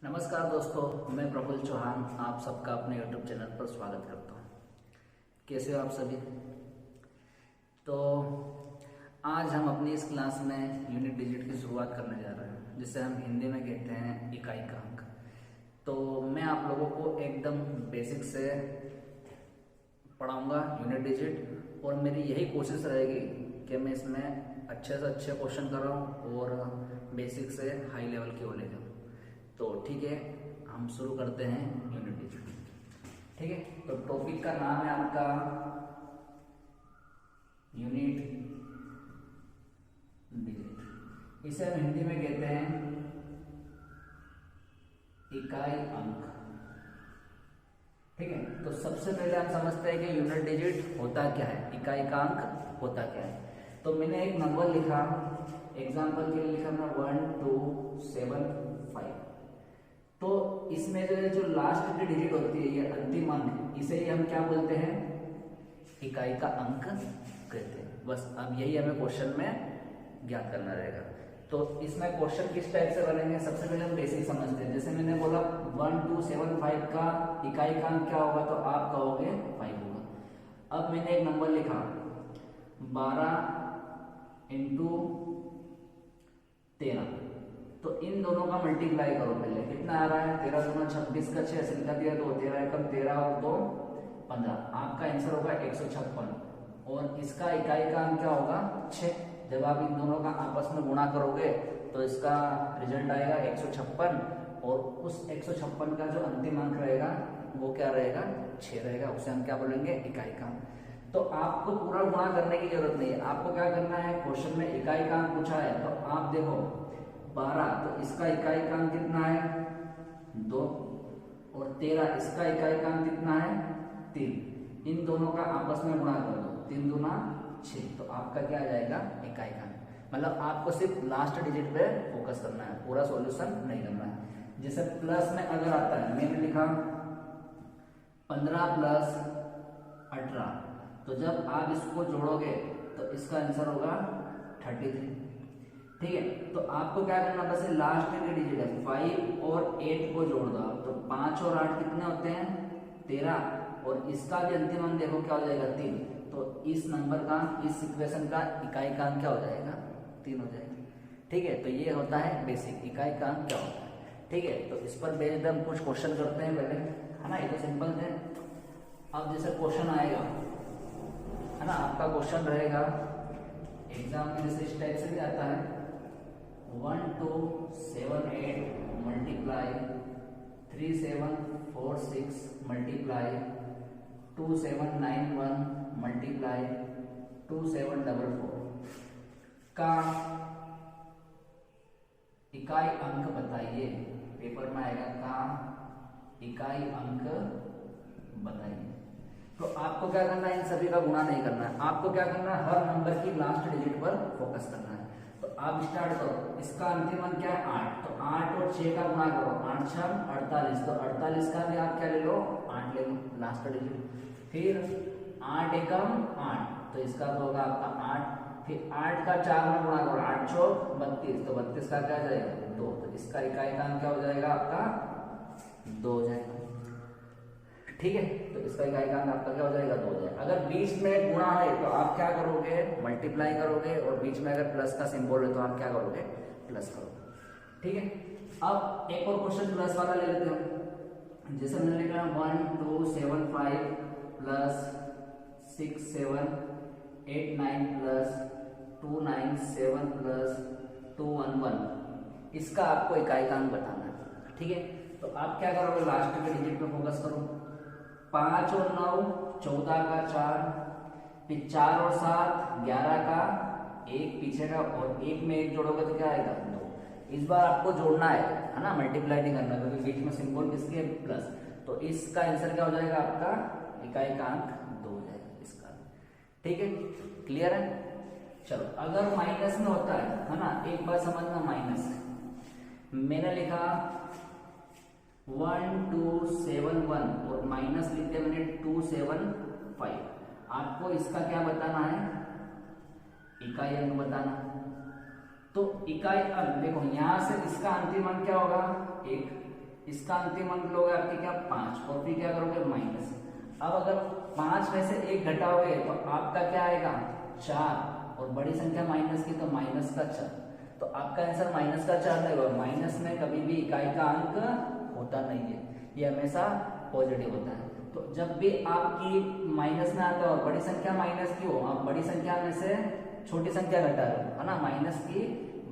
नमस्कार दोस्तों, मैं प्रफुल्ल चौहान आप सबका अपने YouTube चैनल पर स्वागत करता हूँ। कैसे हो आप सभी? तो आज हम अपनी इस क्लास में यूनिट डिजिट की शुरुआत करने जा रहे हैं, जिसे हम हिंदी में कहते हैं इकाई का अंक। तो मैं आप लोगों को एकदम बेसिक से पढ़ाऊंगा यूनिट डिजिट, और मेरी यही कोशिश रहेगी कि मैं इसमें अच्छे से अच्छे क्वेश्चन कराऊँ और बेसिक से हाई लेवल की ओर ले जाऊँ। तो ठीक है, हम शुरू करते हैं यूनिट डिजिट। ठीक है, तो टॉपिक का नाम है आपका यूनिट डिजिट। इसे हम हिंदी में कहते हैं इकाई अंक। ठीक है, तो सबसे पहले हम समझते हैं कि यूनिट डिजिट होता क्या है, इकाई का अंक होता क्या है। तो मैंने एक नंबर लिखा, एग्जाम्पल के लिए लिखा मैं 1 2 7 5। तो इसमें जो लास्ट की डिजिट होती है, ये अंतिम अंक, इसे ही हम क्या बोलते हैं, इकाई का अंक कहते हैं। बस अब यही हमें क्वेश्चन में ज्ञात करना रहेगा। तो इसमें क्वेश्चन किस टाइप से बनेंगे, सबसे पहले हम बेसिक समझते हैं। जैसे मैंने बोला 1 2 7 5 का इकाई का अंक क्या होगा, तो आप कहोगे 5 होगा। अब मैंने एक नंबर लिखा 12 × 13, तो इन दोनों का मल्टीप्लाई करो। पहले कितना आ रहा है, 13 दूना 26 का 6 सिलका दिया 2, 13 एकम 13 और 2 15। आपका आंसर होगा 156, और इसका इकाई का अंक क्या होगा 6। जब आप इन दोनों का आपस में गुणा करोगे तो इसका रिजल्ट आएगा 156, और उस 156 का जो अंतिम अंक रहेगा वो क्या रहेगा, 6 रहेगा। उसे हम क्या बोलेंगे, इकाई का अंक। तो आपको पूरा गुणा करने की जरूरत नहीं है, आपको क्या करना है, क्वेश्चन में इकाई का अंक पूछा है तो आप देखो 12, तो इसका इकाई का अंक कितना है 2, और 13 इसका इकाई का अंक कितना है 3। इन दोनों का आपस में गुणा कर दो, 3 दूना 6, तो आपका क्या आ जाएगा, इकाई का अंक। मतलब आपको सिर्फ लास्ट डिजिट पे फोकस करना है, पूरा सॉल्यूशन नहीं करना है। जैसे प्लस में अगर आता है, मैंने लिखा 15 + 18, तो जब आप इसको जोड़ोगे तो इसका आंसर होगा 33। ठीक है, तो आपको क्या करना, बस लास्ट में डिजिट है 5 और 8 को जोड़ दो। तो 5 और 8 कितने होते हैं 13, और इसका भी अंतिम अंक देखो क्या हो जाएगा 3। तो इस नंबर का, इस इक्वेशन का इकाई का अंक क्या हो जाएगा, 3 हो जाएगा। ठीक है, तो ये होता है बेसिक, इकाई का अंक क्या होता है। ठीक है, तो इस पर बेस्ड हम कुछ क्वेश्चन करते हैं पहले, है ना। ये तो सिंपल थे। अब जैसे क्वेश्चन आएगा, है ना, आपका क्वेश्चन रहेगा एग्जाम में जैसे इस टाइप से भी आता है 1 2 7 8 मल्टीप्लाई 3 7 4 6 मल्टीप्लाई 2 7 9 1 मल्टीप्लाई 2 7 4 4 का इकाई अंक बताइए। पेपर में आएगा का इकाई अंक बताइए। तो आपको क्या करना है, इन सभी का गुणा नहीं करना है, आपको क्या करना है, हर नंबर की लास्ट डिजिट पर फोकस करना है। तो आप स्टार्ट करो, इसका अंतिम अंक क्या है 8, तो 8 और 6 का गुणा करो, 8 6 48, तो 48 का भी आप क्या ले लो, 8 ले लो लास्ट डिजिट। फिर 8 एकम 8, तो इसका तो होगा आपका 8। फिर 8 का 4 में गुणा करो, 8 चौक 32, तो 32 का क्या जाएगा 2, तो इसका इकाई का अंक क्या हो जाएगा आपका 2 हो जाएगा। ठीक है, तो इसका इकाई का अंक आपका क्या हो जाएगा 2 हो जाएगा। अगर बीच में गुणा है तो आप क्या करोगे, मल्टीप्लाई करोगे, और बीच में अगर प्लस का सिंबल है तो आप क्या करोगे, प्लस करोगे। ठीक है, अब एक और क्वेश्चन प्लस वाला ले लेते हैं। जैसे मैंने लिखा 1 2 7 5 प्लस 6 7 8 9 प्लस 2 9 7 प्लस 2 1 1, इसका आपको इकाई का अंक बताना है। ठीक है, तो आप क्या करोगे, लास्ट के डिजिट पे फोकस करो। 5 और 9 14 का 4, फिर 4 और 7 11 का 1 पीछे का, और 1 में 1 जोड़ोगे तो क्या आएगा 2। इस बार आपको जोड़ना है ना, मल्टीप्लाई नहीं करना, क्योंकि बीच में सिंबल किसके प्लस। तो इसका आंसर क्या हो जाएगा आपका, इकाई का अंक 2 हो जाएगा इसका। ठीक है, क्लियर है। चलो, अगर माइनस में होता है ना, एक बार समझना, माइनस मैंने लिखा 1 2 7 1 और माइनस लिख दिया मैंने 2 7 5। आपको इसका क्या बताना है, इकाई अंक बताना। तो इकाई अंक देखो, यहां से इसका अंतिम अंक क्या होगा 1, इसका अंतिम अंक लोगे आपके क्या 5 और फिर क्या करोगे माइनस। अब अगर 5 में से 1 घटाओगे तो आपका क्या आएगा 4 और बड़ी संख्या माइनस की तो माइनस का 4। तो आपका आंसर माइनस का 4 देगा। माइनस में कभी भी इकाई का अंक होता नहीं है, ये हमेशा पॉजिटिव होता है। तो जब भी आपकी माइनस में आता है और बड़ी संख्या माइनस की हो, आप बड़ी संख्या में से छोटी संख्या घटा रहे हो है ना, माइनस की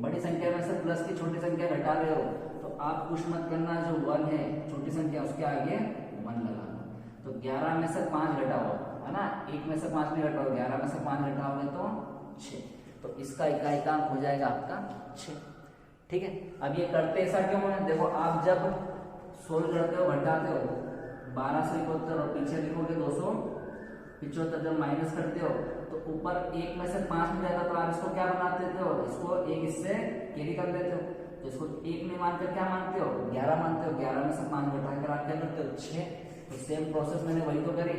बड़ी संख्या में से प्लस की छोटी संख्या घटा रहे हो, तो आप कुछ मत करना, जो 1 है छोटी संख्या उसके आगे 1 लगाना। तो 11 में से 5 घटाओ है ना, 1 में से 5 नहीं घटाओ, 11 में से 5 घटाओगे तो 6। तो इसका इकाई का अंक हो जाएगा आपका 6। ठीक है, अब ये करते ऐसा क्यों है, देखो आप जब सोल्व करते हो घटाते हो 1271 और पीछे लिखोगे 275, जब माइनस करते हो तो ऊपर 1 में से 5 में जाता तो आप इसको क्या बना देते हो, इसको 1 इससे कैरी कर देते हो। तो इसको 1 नहीं मानकर क्या मानते हो 11 मानते हो। 11 में से 5 घटाकर आप क्या करते हो 6। तो सेम प्रोसेस मैंने वही तो करी।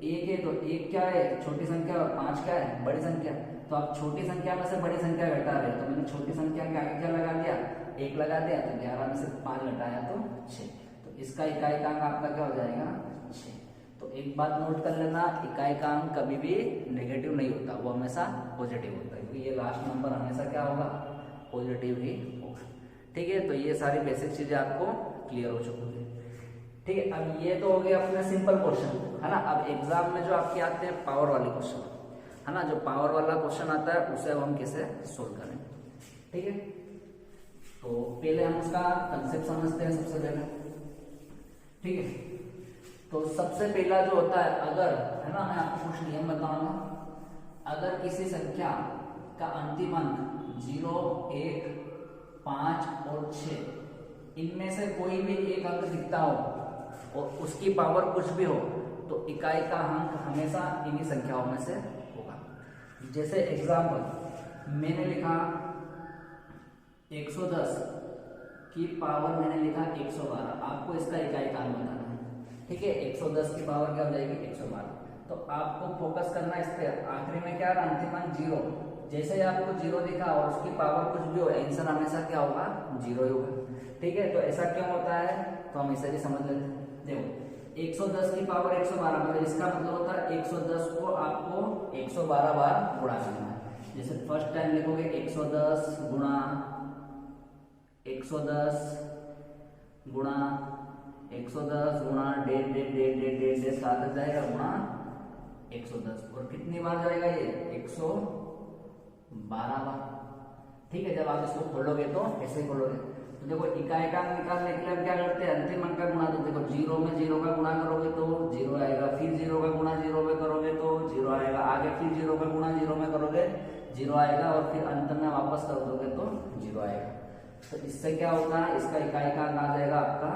1 है तो 1 क्या है छोटी संख्या और 5 क्या है बड़ी संख्या। तो आप छोटी संख्या में से बड़ी संख्या घटा रहे हो, तो मैंने छोटी संख्या के आगे क्या लगा दिया 1 लगा दिया। तो 11 में से 5 घटाया तो 6। तो इसका इकाई का अंक आपका क्या हो जाएगा 6। तो एक बात नोट कर लेना, इकाई का अंक कभी भी नेगेटिव नहीं होता, वो हमेशा पॉजिटिव होता है, क्योंकि ये लास्ट नंबर हमेशा क्या होगा पॉजिटिव ही होगा। ठीक है, तो ये सारी बेसिक चीजें आपको क्लियर हो चुकी है। ठीक है, अब ये तो हो गया अपने सिंपल क्वेश्चन है ना। अब एग्जाम में जो आपके आते हैं पावर वाले क्वेश्चन है ना, जो पावर वाला क्वेश्चन आता है उसे हम कैसे सोल्व करें। ठीक है, तो पहले हम उसका कंसेप्ट समझते हैं सबसे पहले। ठीक है, तो सबसे पहला जो होता है, अगर है ना, मैं आपको कुछ नियम बताऊंगा। अगर किसी संख्या का अंतिम अंक 0, 1, 5 और 6 इनमें से कोई भी एक अंक दिखता हो और उसकी पावर कुछ भी हो, तो इकाई का अंक हमेशा इन्हीं संख्याओं में से होगा। जैसे एग्जाम्पल मैंने लिखा 110 की पावर मैंने लिखा 112, आपको इसका इकाई का अंक बताना है। ठीक है, 110 की पावर क्या हो जाएगी 112। तो आपको फोकस करना इस पे। आखिरी में क्या रहा अंतिम अंक 0, जैसे ही आपको 0 दिखा और उसकी पावर कुछ भी हो, आंसर हमेशा क्या होगा 0 ही होगा। ठीक है, तो ऐसा क्यों होता है तो हम इसे भी समझ लेते हैं। देखो 110 की पावर 112, मतलब इसका मतलब होता है 110 को आपको 112 बार गुणा करना है। जैसे फर्स्ट टाइम लिखोगे 110 गुणा 110 गुणा 110 गुणा डेढ़ डेढ़ डेढ़ डेढ़ डेढ़ डेढ़ सात जाएगा गुणा 110, और कितनी बार जाएगा ये 112 बार। ठीक है, जब आप इसको खोलोगे तो ऐसे ही खोलोगे। तो देखो इकाई का अंक निकालने के लिए हम क्या करते हैं, अंतिम अंक का गुणा। तो देखो 0 में 0 का गुणा करोगे तो 0 आएगा, फिर 0 का गुणा 0 में करोगे तो 0 आएगा, आगे फिर 0 का गुणा 0 में करोगे 0 आएगा, और फिर अंत में वापस कर दोगे तो 0 आएगा। तो इससे क्या होता है, इसका इकाई का अंक आ जाएगा आपका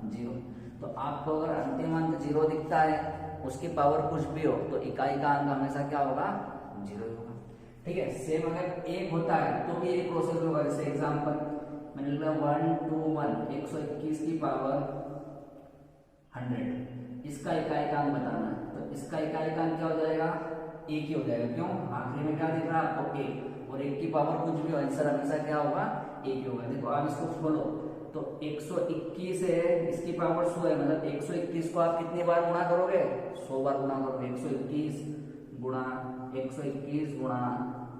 0। तो आपको अगर अंतिम अंक 0 दिखता है, उसकी पावर कुछ भी हो, तो इकाई का अंक हमेशा क्या होगा 0 ही होगा। ठीक है, सेम अगर 1 होता है तो भी यही प्रोसेस होगा। जैसे एग्जांपल मैंने लिखा 121 121 की पावर 100, इसका इकाई का अंक बताना है। तो इसका इकाई का अंक क्या हो जाएगा 1 ही हो जाएगा। क्यों, आखिरी में क्या दिख रहा है आपको 1, और 1 की पावर कुछ भी हो, आंसर हमेशा क्या होगा 1 ही होगा। देखो आप इसको खोलो तो 121 है, इसकी पावर 100 है, मतलब 121 को आप कितनी बार गुणा करोगे 100 बार गुणा करोगे। 121 गुणा 121 गुणा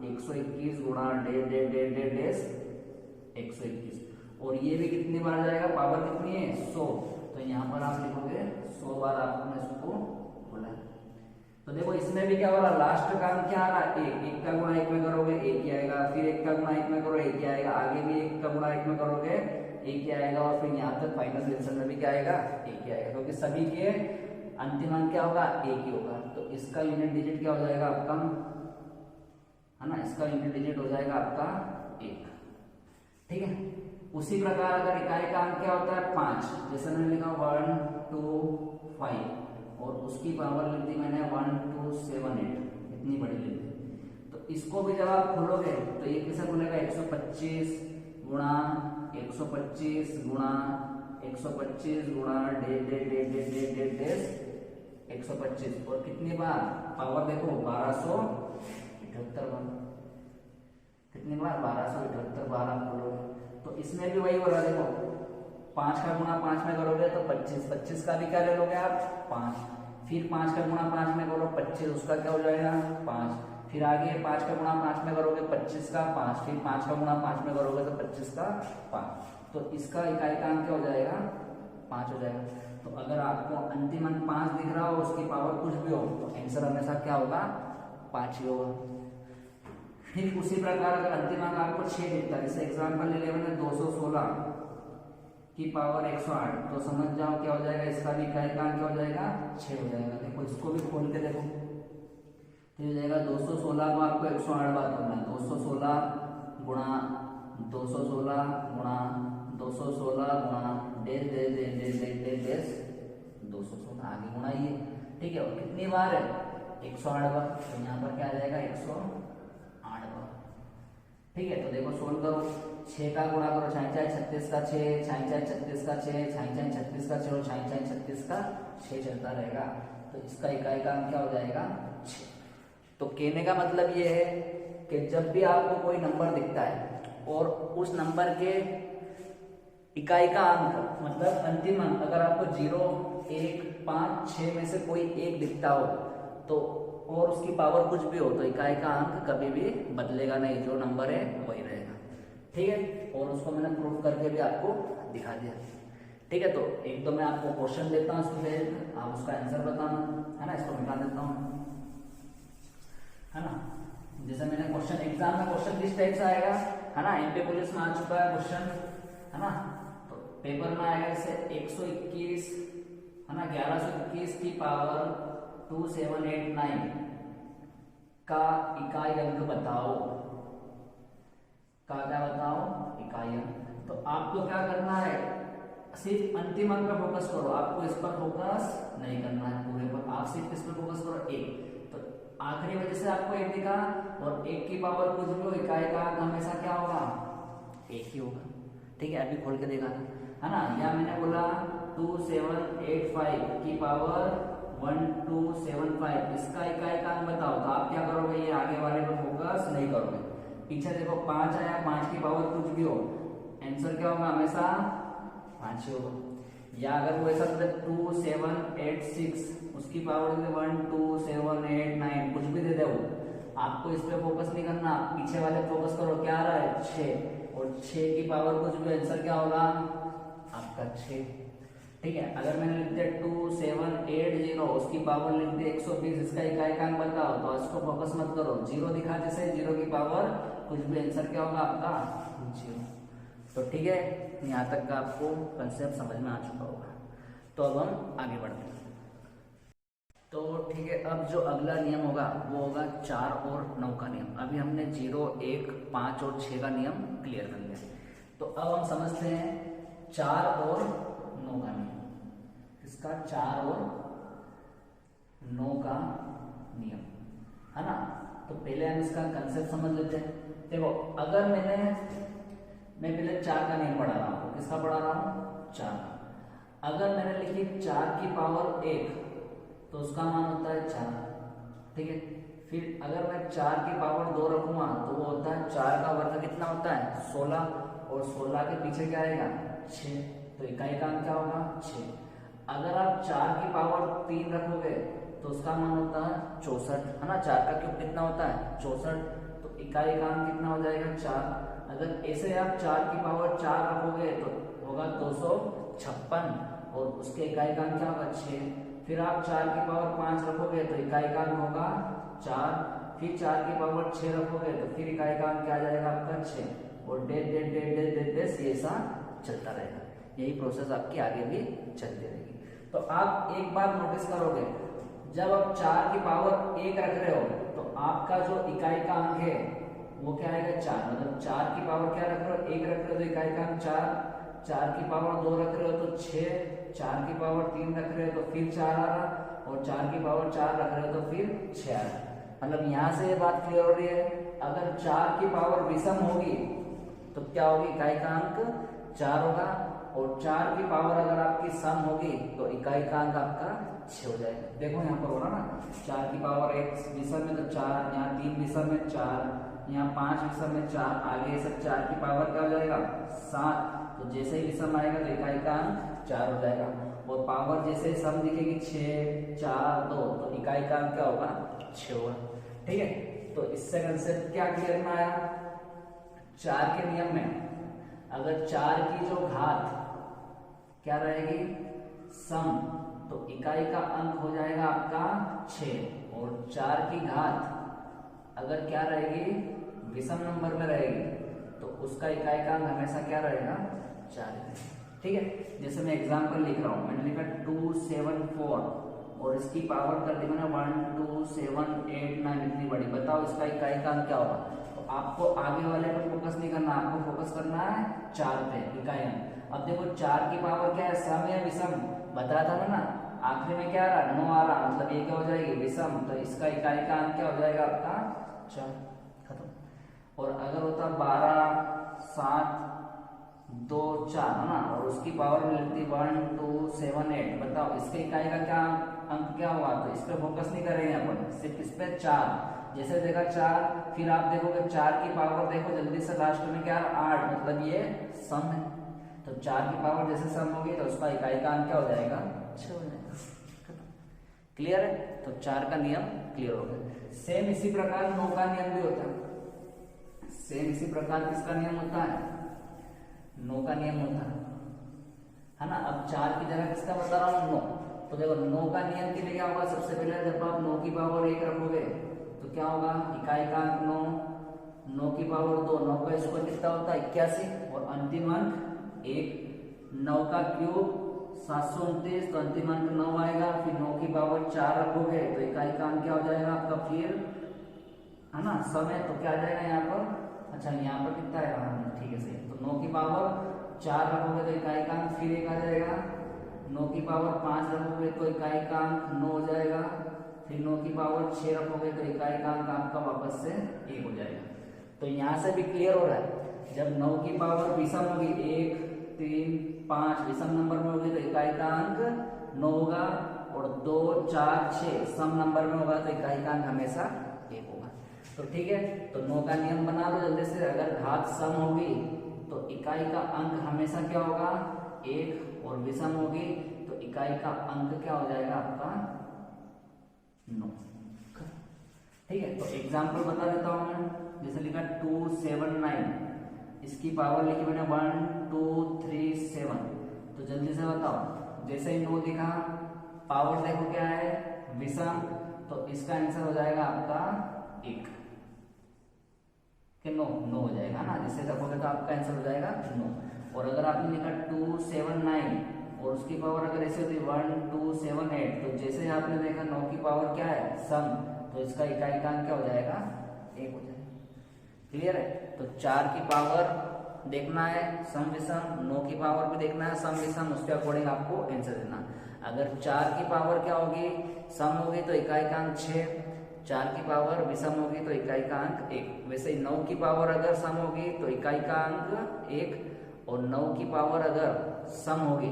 121 गुणा डेढ़ डेढ़ डेढ़ डेढ़ डेढ़ 121, और ये भी कितनी बार जाएगा, पावर कितनी है 100। तो यहाँ पर आप लिखोगे 100 बार आपने इसको बोला। तो देखो इसमें भी क्या हो रहा, लास्ट का अंक क्या आ रहा है 1, 1 का गुणा 1 में करोगे 1 ही आएगा, फिर 1 का गुणा 1 में करोगे 1 ही आएगा, आगे भी 1 का गुणा 1 में करोगे 1 ही आएगा, और फिर यहाँ तक फाइनल आंसर में भी क्या आएगा 1 ही आएगा, क्योंकि सभी के अंतिम अंक क्या होगा 1 ही होगा। तो इसका यूनिट डिजिट क्या हो जाएगा आपका, है ना, इसका यूनिट डिजिट हो जाएगा आपका 1। ठीक है, उसी प्रकार अगर इकाई का अंक क्या होता है 5, जैसे मैंने लिखा 1 2 5, और उसकी पावर लिख दी मैंने 1278, इतनी बड़ी लिख दी। तो इसको भी जब आप खोलोगे तो ये कैसे खुलेगा 125 गुणा 125 गुणा 125 गुणा डेढ़ डेढ़ डेढ़ डेढ़ डेढ़ डेढ़ डेढ़ 125, और कितनी बार पावर देखो 1278 बार, कितनी बार 1278 बार आप बोलोगे। तो इसमें भी वही हो रहा है, देखो 5 का गुणा 5 में करोगे तो 25, 25 का भी क्या ले लोगे आप 5, फिर 5 का गुणा 5 में करो 25, उसका क्या हो जाएगा 5, फिर आगे 5 का गुणा 5 में करोगे 25 का 5, फिर 5 का गुणा 5 में करोगे तो 25 का 5, तो इसका इकाई का अंक क्या हो जाएगा 5 हो जाएगा। तो अगर आपको अंतिम अंक 5 दिख रहा हो, उसकी पावर कुछ भी हो, तो आंसर हमेशा क्या होगा 5 ही होगा। फिर उसी प्रकार अगर अंतिम अंक आपको 6 दिखता है, जैसे एग्जाम्पल ले लिया मैंने 216 की पावर 108, तो समझ जाओ क्या हो जाएगा, इसका भी इकाई का अंक क्या हो जाएगा 6 हो जाएगा। देखो इसको भी खोल के देखो, तो हो जाएगा 216 को आपको 108 बार करना है, 216 गुणा 216 गुणा 216 गुणा days days days days days days days 216 आगे गुणा ये, ठीक है। और कितनी बार है 108 बार, तो यहाँ पर क्या आ जाएगा 108 बार, ठीक है। तो देखो सोल्व करो, 6 का गुणा करो 6 चाहे 36 का 6, 6 चाहे 36 का 6, 6 चाहे 36 का 6 और 6 चाहे 36 का 6 चलता रहेगा, तो इसका इकाई का अंक क्या हो जाएगा 6। तो कहने का मतलब ये है कि जब भी आपको कोई नंबर दिखता है और उस नंबर के इकाई का अंक मतलब अंतिम अंक अगर आपको 0, 1, 5, 6 में से कोई एक दिखता हो तो और उसकी पावर कुछ भी हो, तो इकाई का अंक कभी भी बदलेगा नहीं, जो नंबर है वही रहेगा, ठीक है। और उसको मैंने प्रूफ करके भी आपको दिखा दिया, ठीक है। तो एक तो मैं आपको क्वेश्चन देता हूँ, स्टूडेंट आप उसका आंसर बताना, है ना। इसको मिटा देता हूँ, है ना। जैसे मैंने क्वेश्चन एग्जाम में क्वेश्चन किस टाइप से आएगा, है ना। एमपी पुलिस में आ चुका है क्वेश्चन, है ना। तो पेपर में आएगा जैसे 121, है ना, 1121 की पावर 2789 का इकाई अंक बताओ, का क्या बताओ इकाई अंक। तो आपको क्या करना है, सिर्फ अंतिम अंक पर फोकस करो, आपको इस पर फोकस नहीं करना है पूरे पर, आप सिर्फ इस पर फोकस करो 1। तो आखिरी वजह से आपको 1 दिखा, और 1 की पावर कुछ भी हो, इकाई का अंक हमेशा क्या होगा 1 ही होगा, ठीक है। अभी खोल के देखा था, है ना। या मैंने बोला 2785 की पावर 1275, इसका इकाई का अंक बताओ, तो आप क्या करोगे, ये आगे वाले पर फोकस नहीं करोगे, पीछे देखो 5 आया, 5 की पावर कुछ भी हो, आंसर क्या होगा हमेशा 5 ही होगा। या अगर वो ऐसा 2786 उसकी पावर 12789 कुछ भी दे दे, वो आपको इस पे फोकस नहीं करना, पीछे वाले फोकस करो, क्या आ रहा है 6, और 6 की पावर कुछ भी, आंसर क्या होगा आपका 6, ठीक है। अगर मैंने लिख दिया 2780 उसकी पावर लिख दी 120, इसका इकाई का अंक बताओ, तो इसको फोकस मत करो, 0 दिखा, जैसे 0 की पावर कुछ भी, आंसर क्या होगा आपका 0। तो ठीक है, यहाँ तक का आपको कंसेप्ट समझ में आ चुका होगा। तो अब हम आगे बढ़ते हैं। तो ठीक है, अब जो अगला नियम होगा वो होगा 4 और 9 का नियम। अभी हमने 0, 1, 5 और 6 का नियम क्लियर कर लिया, तो अब हम समझते हैं 4 और 9 का नियम। इसका 4 और 9 का नियम, है ना। तो पहले हम इसका कंसेप्ट समझ लेते हैं। देखो, अगर मैं पहले 4 का नियम पढ़ा रहा हूँ, किसका पढ़ा रहा हूँ 4। अगर मैंने लिखी 4 की पावर 1, तो उसका मान होता है 4, ठीक है। फिर अगर मैं 4 की पावर 2 रखूंगा तो वो होता है 4 का वर्ग कितना होता है 16, और 16 के पीछे क्या आएगा 6, तो इकाई का अंक क्या होगा 6। अगर आप 4 की पावर 3 रखोगे तो उसका मान होता है 64, है ना। 4 का क्यूब कितना होता है 64, तो इकाई का अंक कितना हो जाएगा 4। अगर ऐसे आप 4 की पावर 4 रखोगे तो होगा 256, और उसके इकाई का अंक क्या होगा 6। फिर आप 4 की पावर 5 रखोगे तो इकाई का अंक होगा 4। फिर 4 की पावर 6 रखोगे तो फिर इकाई का अंक क्या आ जाएगा आपका 6, और date date date date date date ये ऐसा चलता रहेगा। यही प्रोसेस आपकी आगे भी चलती रहेगी। तो आप एक बात नोटिस करोगे, जब आप 4 की पावर 1 रख रहे हो तो आपका जो इकाई का अंक है वो क्या आएगा 4। मतलब 4 की पावर क्या रख रहे हो 1 रख रहे हो तो इकाई का अंक 4, 4 की पावर 2 रख रहे हो तो 6, 4 की पावर 3 रख रहे हो तो फिर 4 आ रहा, और 4 की पावर 4 रख रहे हो तो फिर 6 आ रहा। मतलब यहाँ से ये बात क्लियर हो रही है, अगर 4 की पावर विषम होगी तो क्या होगी इकाई का अंक 4 होगा, और 4 की पावर अगर आपकी सम होगी तो इकाई का अंक आपका 6 हो जाएगा। देखो यहाँ पर हो रहा ना, 4 की पावर 1 विषम में तो 4, यहाँ 3 विषम में 4, यहाँ 5 विषम में 4, आगे सब 4 की पावर क्या हो जाएगा 7, तो जैसे ही विषम आएगा तो इकाई का अंक 4 हो जाएगा। और पावर जैसे सम दिखेगी 6 4 2 तो इकाई का अंक क्या होगा 6 होगा। ठीक है, तो इससे कंसेप्ट क्या क्लियर में आया। 4 के नियम में अगर 4 की जो घात क्या रहेगी सम, तो इकाई का अंक हो जाएगा आपका 6। और 4 की घात अगर क्या रहेगी विषम नंबर में रहेगी तो उसका इकाई का अंक हमेशा क्या रहेगा 4। ठीक है, जैसे मैं एग्जांपल लिख रहा हूं, मैंने लिखा 274 और इसकी पावर कर दी मैंने 1 2 7 8 9 इतनी बड़ी। बताओ इसका इकाई का अंक क्या होगा। तो आपको आगे वाले पर फोकस नहीं करना, आपको फोकस करना है 4 पे इकाई अंक। अब देखो 4 की पावर क्या है सम या विषम बताया था ना, आखिरी में क्या आ रहा 9 आ रहा, मतलब ये क्या हो जाएगी विषम, तो इसका इकाई का अंक क्या हो जाएगा आपका 4। खत्म। और अगर होता 12 7 2 4 है ना, और उसकी पावर मिलती 1 2 7 8, बताओ इसके इकाई का क्या अंक क्या हुआ। तो इस पे फोकस नहीं करेंगे अपन, सिर्फ इस पे 4। जैसे देखा 4, फिर आप देखोगे 4 की पावर देखो जल्दी से लास्ट में क्या 8, मतलब ये सम है। तो 4 की पावर जैसे सम होगी तो उसका इकाई का अंक क्या हो जाएगा 6 हो जाएगा। क्लियर है, तो 4 का नियम क्लियर हो गया। सेम इसी प्रकार 9 का नियम भी होता है। सेम इसी प्रकार किसका नियम होता है 9 का नियम होता है ना। अब 4 की जगह किसका बता रहा हूँ 9। तो देखो 9 का नियम के लिए क्या होगा, सबसे पहले जब आप 9 की पावर 1 रखोगे तो क्या होगा इकाई का अंक 9, 9 की पावर 2, 9 का स्क्वायर कितना होता है 81 और अंतिम अंक 1। 9 का क्यूब 729, तो अंतिम अंक 9 आएगा। फिर 9 की पावर 4 रखोगे तो इकाई का अंक क्या हो जाएगा आपका फिर है ना समय, तो क्या आ जाएगा यहाँ पर, अच्छा यहाँ पर कितना है हाँ ठीक है सही। तो 9 की पावर 4 रखोगे तो इकाई का अंक फिर 1 आ जाएगा। 9 की पावर 5 रखोगे तो इकाई का अंक 9 हो जाएगा। फिर 9 की पावर 6 रखोगे तो इकाई का अंक आपका वापस से 1 हो जाएगा। तो यहाँ से भी क्लियर हो रहा है, जब 9 की पावर विषम होगी 1 3 5 विषम नंबर में होगी तो इकाई का अंक 9 होगा, और 2 4 6 सम नंबर में होगा तो इकाई का अंक हमेशा 1 होगा। तो ठीक है, तो 9 का नियम बना लो जल्दी से। अगर घात सम होगी तो इकाई का अंक हमेशा क्या होगा 1, और विषम होगी तो इकाई का अंक क्या हो जाएगा आपका 9। ठीक है, तो एग्जांपल बता देता हूं मैं। जैसे लिखा 279, इसकी पावर लिखी मैंने 1 2 3 7। तो जल्दी से बताओ, जैसे ही 9 दिखा पावर देखो क्या है विषम, तो इसका आंसर हो जाएगा आपका 1 कि 9 हो जाएगा ना। जिससे रखोगे तो आपका आंसर हो जाएगा 9। और अगर आपने लिखा 279 और उसकी पावर अगर ऐसे होती 1 2 7 8, तो जैसे आपने देखा 9 की पावर क्या है सम, तो इसका इकाई का अंक क्या हो जाएगा 1 हो जाएगा। क्लियर है, तो 4 की पावर देखना है सम विषम, 9 की पावर भी देखना है सम विषम, उसके अकॉर्डिंग आपको आंसर देना। अगर 4 की पावर क्या होगी सम होगी तो इकाई का अंक 6, 4 की पावर विषम होगी तो इकाई का अंक 1। वैसे 9 की पावर अगर सम होगी तो इकाई का अंक 1, और 9 की पावर अगर सम होगी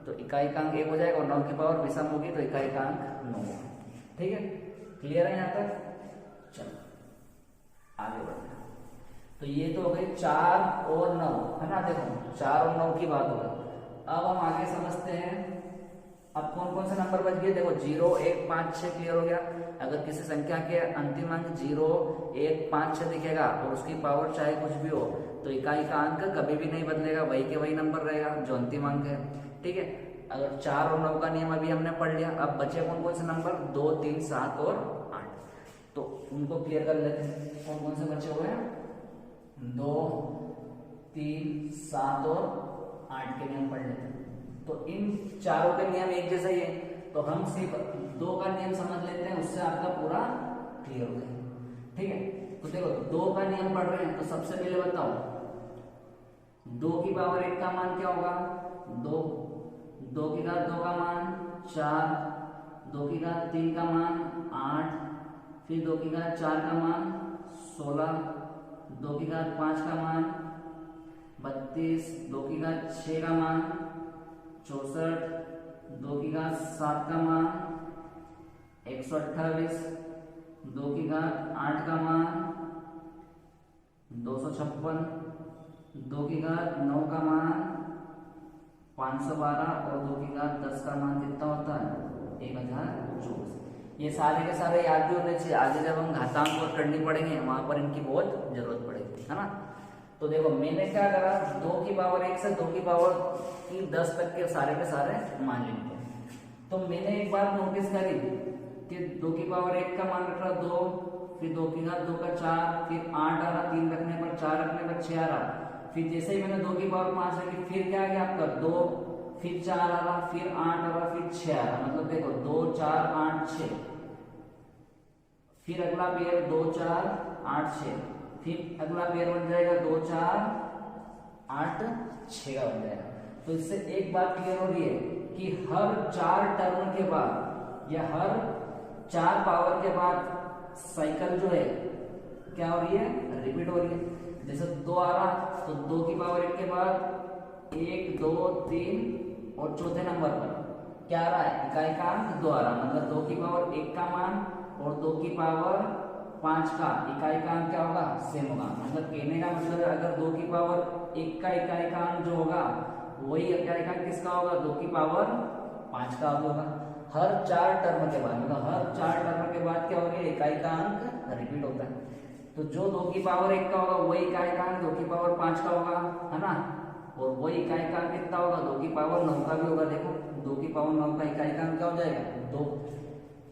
तो इकाई का अंक 1 हो जाएगा, और 9 की पावर विषम होगी तो इकाई का अंक 9 होगा। ठीक है, क्लियर है यहाँ तक। चलो आगे बढ़ते हैं। तो ये तो हो गई 4 और 9 है ना। देखो 4 और 9 की बात हो गई। अब हम आगे समझते हैं अब कौन कौन से नंबर बच गए। देखो 0 1 5 6 क्लियर हो गया। अगर किसी संख्या के अंतिम अंक 0 1 5 6 दिखेगा और उसकी पावर चाहे कुछ भी हो तो इकाई का अंक कभी भी नहीं बदलेगा, वही के वही नंबर रहेगा जो अंतिम अंक है। ठीक है, अगर 4 और 9 का नियम अभी हमने पढ़ लिया। अब बचे कौन कौन से नंबर 2 3 7 और 8, तो उनको क्लियर कर लेते हैं। कौन कौन से बचे हुए हैं 2 3 7 और 8 के नियम पढ़ लेते हैं। तो इन चारों के नियम एक जैसा ही है, तो हम सिर्फ 2 का नियम समझ लेते हैं, उससे आपका पूरा क्लियर हो जाएगा। ठीक है, तो देखो 2 का नियम पढ़ रहे हैं तो सबसे पहले बताओ 2 की पावर 1 का मान क्या होगा 2, 2 की घात 2 का मान 4, 2 की घात 3 का मान 8, फिर 2 की घात 4 का मान 16, 2 की घात 5 का मान 32, 2 की घात 6 का मान 64, 2 की घात 7 का मान 128, 2 की घात 8 का मान 256, 2 की घात 9 का मान 512 और 2 की घात 10 का मान कितना होता है 1024। ये सारे के सारे याद भी होने चाहिए, आगे जब हम घातांक और करनी पड़ेंगे वहां पर इनकी बहुत जरूरत पड़ेगी, है ना। तो देखो मैंने क्या करा, 2 की पावर 1 से 2 की पावर की 10 तक के सारे मान लेंगे। तो मैंने एक बात नोटिस करी कि 2 की पावर 1 का मान रख रहा 2, फिर 2 की घात 2 का 4, फिर 8 आ रहा, 3 रखने पर 4 रखने पर 6 आ रहा, फिर जैसे ही मैंने 2 की पावर 5 रखी फिर क्या आ गया आपका 2, फिर 4 आ रहा, फिर 8 आ रहा, फिर 6 आ रहा, मतलब देखो 2 4 8 6, फिर अगला पेयर 2 4 8 6, फिर अगला पेयर बन जाएगा 2 4 8 6 का बन जाएगा। तो इससे एक बात क्लियर हो रही है कि हर 4 टर्म के बाद या हर 4 पावर के बाद साइकिल जो है क्या हो रही है, रिपीट हो रही है। जैसे 2 आ रहा तो 2 की पावर 1 के बाद 1 2 3 और चौथे नंबर पर क्या आ रहा है, इकाई का अंक 2 आ रहा, मतलब 2 की पावर 1 का मान और 2 की पावर 5 का इकाई का अंक क्या होगा, सेम होगा। मतलब कहने का मतलब है अगर 2 की पावर 1 का इकाई का अंक जो होगा वही इकाई का किसका होगा, 2 की पावर 5 का होगा। हर 4 टर्म के बाद, मतलब हर 4 टर्म के बाद क्या हो रही है, इकाई का अंक रिपीट होता है। तो जो 2 की पावर 1 का होगा वही इकाई का अंक 2 की पावर 5 का होगा, है ना। और वही इकाई का अंक कितना होगा, 2 की पावर 9 का भी होगा। देखो 2 की पावर 9 का इकाई का अंक क्या हो जाएगा, 2।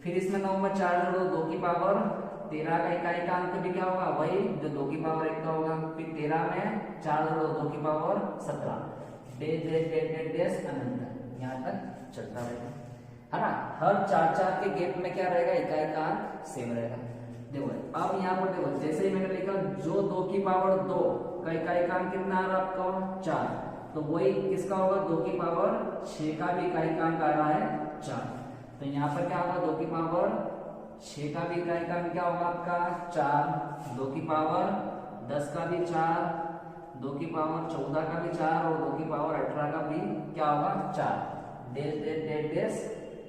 फिर इसमें 9 में 4 जोड़ो, 2 की पावर 13 का इकाई का अंक भी क्या होगा, वही जो 2 की पावर 1 का होगा। फिर 13 में 4 जोड़ो, 2 की power 17, dash dash dash dash dash अनंत, यहाँ तक चलता रहेगा, है ना। हर 4 के गैप में क्या रहेगा, इकाई का अंक सेम रहेगा। देखो अब यहाँ पर देखो जैसे ही मैंने लिखा जो 2 की पावर 2 का इकाई का अंक कितना आ रहा है आपका 4, तो वही किसका होगा, 2 की पावर 6 का भी इकाई का अंक आ रहा है 4। तो यहाँ पर क्या होगा, 2 की पावर 6 का भी इकाई का अंक क्या होगा आपका 4, 2 की पावर 10 का भी 4, 2 की पावर 14 का भी 4 और 2 की पावर 18 का भी क्या होगा 4, dash dash dash dash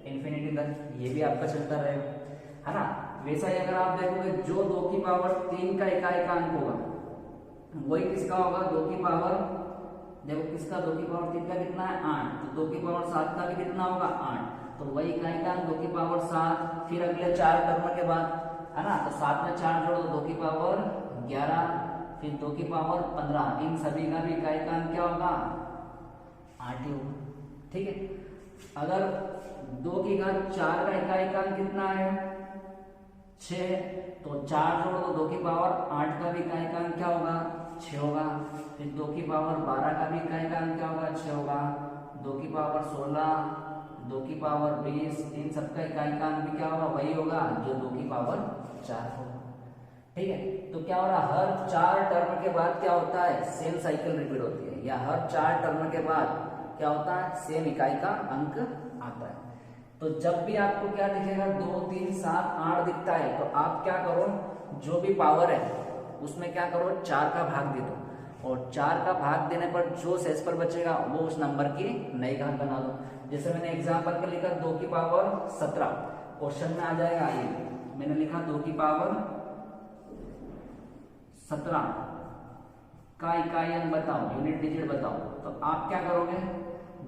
infinity तक ये भी आपका चलता रहेगा, है ना। वैसा ही अगर आप देखोगे जो 2 की पावर 3 का इकाई का अंक होगा वही किसका होगा, 2 की पावर, देखो किसका 2 की पावर 3 का कितना है 8, तो 2 की पावर 7 का भी कितना होगा 8, तो वही इकाई का अंक 2 की पावर 7। फिर अगले 4 टर्म के बाद, है ना, तो 7 में 4 जोड़ो तो 2 की पावर 11, फिर 2 की पावर 15, इन सभी का भी इकाई का अंक क्या होगा 8 ही होगा, ठीक है। अगर 2 की घात 4 का इकाई का अंक कितना है 6, तो 4 जोड़ दो, 2 की पावर 8 का भी इकाई का अंक क्या होगा 6 होगा। फिर 2 की पावर 12 का भी इकाई का अंक क्या होगा 6 होगा। 2 की पावर 16, 2 की पावर 20, इन सबका इकाई का अंक भी क्या होगा, वही होगा जो 2 की पावर 4 होगा, ठीक है। तो क्या हो रहा है, हर 4 टर्म के बाद क्या होता है, सेम साइकिल रिपीट होती है, या हर 4 टर्म के बाद क्या होता है, सेम इकाई का अंक आता है। तो जब भी आपको क्या दिखेगा 2 3 7 8 दिखता है तो आप क्या करो, जो भी पावर है उसमें क्या करो 4 का भाग दे दो, और 4 का भाग देने पर जो शेषफल बचेगा वो उस नंबर की नई घात बना दो। जैसे मैंने एग्जांपल के लिखा 2 की पावर 17, क्वेश्चन में आ जाएगा ये, मैंने लिखा 2 की पावर 17 का इकाई अंक बताओ, यूनिट डिजिट बताओ। तो आप क्या करोगे,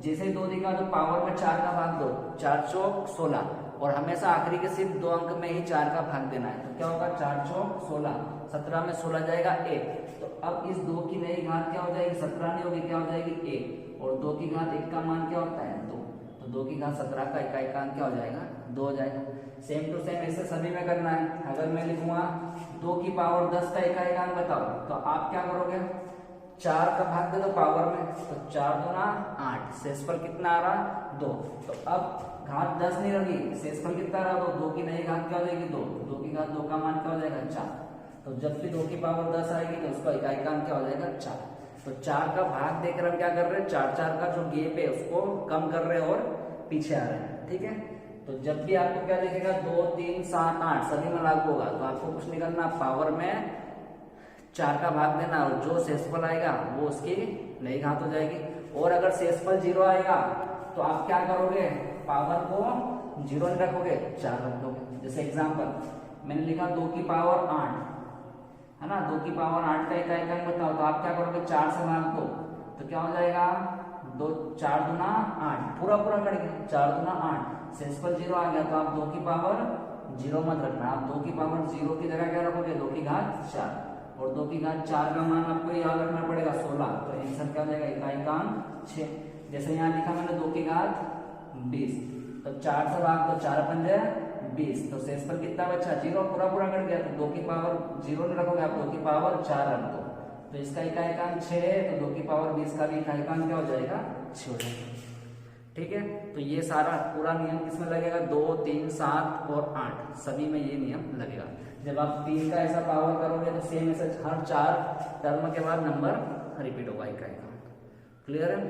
जैसे 2 दिखा तो पावर में 4 का भाग दो, 4 चौक 16, और हमेशा आखिरी के सिर्फ 2 अंक में ही 4 का भाग देना है। तो क्या होगा 4 चौक 16, 17 में 16 जाएगा 1, तो अब इस 2 की नई घात क्या हो जाएगी, 17 नहीं होगी, क्या हो जाएगी 1, और 2 की घात 1 का मान क्या होता है 2, तो 2 की घात 17 का इकाई का अंक क्या हो जाएगा 2 हो जाएगा। सेम टू सेम ऐसे सभी में करना है। अगर मैं लिखूंगा 2 की पावर 10 का इकाई का अंक बताओ, तो आप क्या करोगे, 4 का भाग दे दो पावर में, तो 4 दूना 8, शेषफल कितना आ रहा 2, तो अब घात 10 नहीं रही, शेषफल कितना रहा 2, 2 की नई घात क्या हो जाएगी 2, 2 की घात 2 का मान क्या हो जाएगा 4, तो जब भी 2 की पावर 10 आएगी तो उसका इकाई का अंक क्या हो जाएगा 4। तो 4 का भाग देकर हम क्या कर रहे हैं, 4 का जो गैप है उसको कम कर रहे हैं और पीछे आ रहे हैं, ठीक है। तो जब भी आपको क्या दिखेगा 2 3 7 8 सभी में लागू होगा, तो आपको कुछ नहीं करना, पावर में 4 का भाग देना, और जो शेषफल आएगा वो उसकी नई घात हो जाएगी। और अगर शेषफल 0 आएगा तो आप क्या करोगे, पावर को 0 नहीं रखोगे, 4 रख दोगे। जैसे एग्जांपल मैंने लिखा 2 की पावर 8, है ना, 2 की पावर 8 का इकाई का अंक बताओ, तो आप क्या करोगे 4 से भाग दो, तो क्या हो जाएगा दो, 4 दूना 8, पूरा पूरा कट गया, 4 दूना 8, शेषफल 0 आ गया, तो आप 2 की पावर 0 मत रखना, आप 2 की पावर 0 की जगह क्या रखोगे, 2 की घात 4, और 2 की घात 4 का मान आपको याद रखना पड़ेगा 16, तो आंसर क्या हो जाएगा, इकाई का अंक 6। जैसे यहाँ लिखा मैंने 2 की घात 20, तो 4 से भाग तो 4 पंजे 20, तो शेषफल कितना बचा, 0, पूरा पूरा कट गया, तो 2 की पावर 0 नहीं रखोगे आप, 2 की पावर 4 रख दो, तो इसका इकाई का अंक 6 है, तो 2 की पावर 20 का भी इकाई का अंक क्या हो जाएगा, 6 हो जाएगा। ठीक है, तो ये सारा पूरा नियम किसमें लगेगा, 2, 3, 7 और 8 सभी में ये नियम लगेगा। जब आप 3 का ऐसा पावर करोगे तो सेम ऐसे हर 4 टर्म के बाद नंबर रिपीट होगा इकाई का। क्लियर है?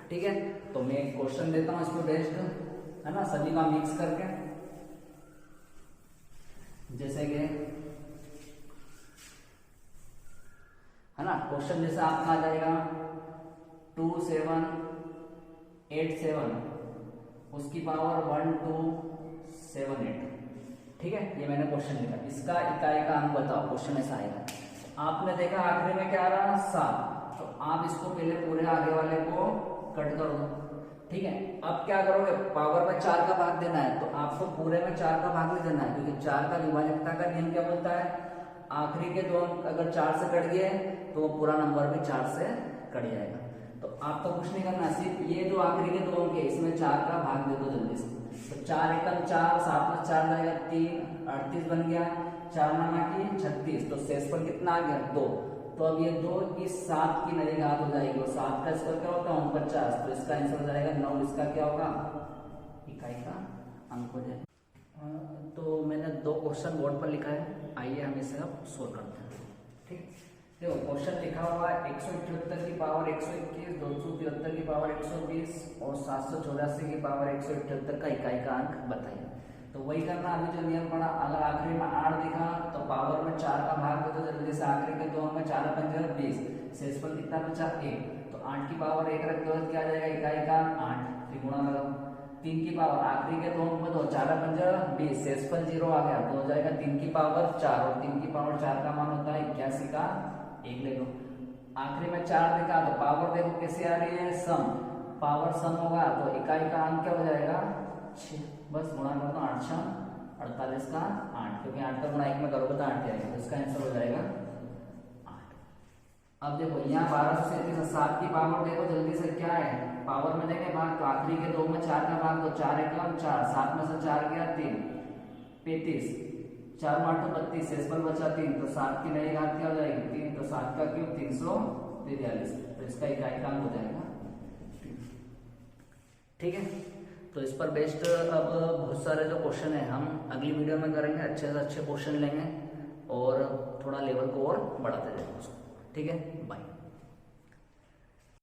ठीक है, तो मैं एक क्वेश्चन देता हूँ इसको बेस्ड, है ना, सभी का मिक्स करके, जैसे कि है ना, क्वेश्चन जैसे आपका आ जाएगा 2, 7, 8, 7, उसकी पावर 1, 2, 7, 8। ठीक है, ये मैंने क्वेश्चन लिखा, इसका इकाई का अंक बताओ, क्वेश्चन ऐसा आएगा। आपने देखा आखिरी में क्या आ रहा, 7, तो आप इसको पहले पूरे आगे वाले को कट कर दो। ठीक है, अब क्या करोगे, पावर में 4 का भाग देना है, तो आपको पूरे में 4 का भाग नहीं देना है, क्योंकि 4 का विभाजकता का नियम क्या बोलता है, आखिरी के 2 अंक अगर 4 से कट गए तो वो पूरा नंबर भी 4 से कट जाएगा। तो आपको कुछ नहीं करना, सिर्फ ये जो आखिरी के 2 अंक है इसमें 4 का भाग दे दो जल्दी से, तो 4 एकम 4, 7 में 4 जाएगा 3, 38 बन गया, 4 नामा की 36, तो शेषफल कितना आ गया, 2। तो अब ये 2 इस 7 की नई घात हो जाएगी, और 7 का स्क्वायर क्या होता है, 49, तो इसका आंसर हो जाएगा 9, इसका क्या होगा, इकाई का अंक हो जाएगा। तो मैंने 2 क्वेश्चन बोर्ड पर लिखा है, आइए हम इसे अब सोल्व करते हैं। ठीक, देखो क्वेश्चन लिखा हुआ है 178 की पावर 121, 273 की पावर 120 और 784 की पावर 178 का इकाई का अंक बताइए। तो वही करना, अभी जो नियम पड़ा, अगर आखिरी में 8 दिखा तो पावर में 4 का भाग दे दो जल्दी से, आखिरी के 2 में 4 पंजे 20, शेषफल कितना बचा 1, तो 8 की पावर 1 रख दो, क्या जाएगा इकाई का 8, त्रिगुणा लगाओ, 3 की पावर आखिरी के 2 में 2, 4 पंजे 20, शेषफल 0 आ गया, तो हो जाएगा 3 की पावर 4, और 3 की पावर 4 का मान होता है 81 का 1 ले लो। आखिरी में 4 देखा तो पावर देखो कैसे आ रही है, सम, पावर सम होगा, तो इकाई का अंक क्या हो जाएगा 6, बस गुणा कर दो, 8 6 48 का 8, क्योंकि 8 का गुणा 1 में करोगे तो 8 आएगा, तो इसका आंसर हो जाएगा 8। अब देखो यहाँ 1237, 7 की पावर देखो जल्दी से क्या है, पावर में देंगे भाग, तो आखिरी के 2 में 4 का भाग, तो 4 एकम 4, 7 में से 4 गया 3, 35, 4 8 32, शेषफल बचा 3, तो 7 की नई घात क्या हो जाएगी 3, तो 7 का क्यूब 342, तो इसका इकाई का अंक हो जाएगा। ठीक है, तो इस पर बेस्ड अब बहुत सारे जो क्वेश्चन है हम अगली वीडियो में करेंगे, अच्छे से अच्छे क्वेश्चन लेंगे और थोड़ा लेवल को और बढ़ाते जाएंगे उसको। ठीक है, बाय।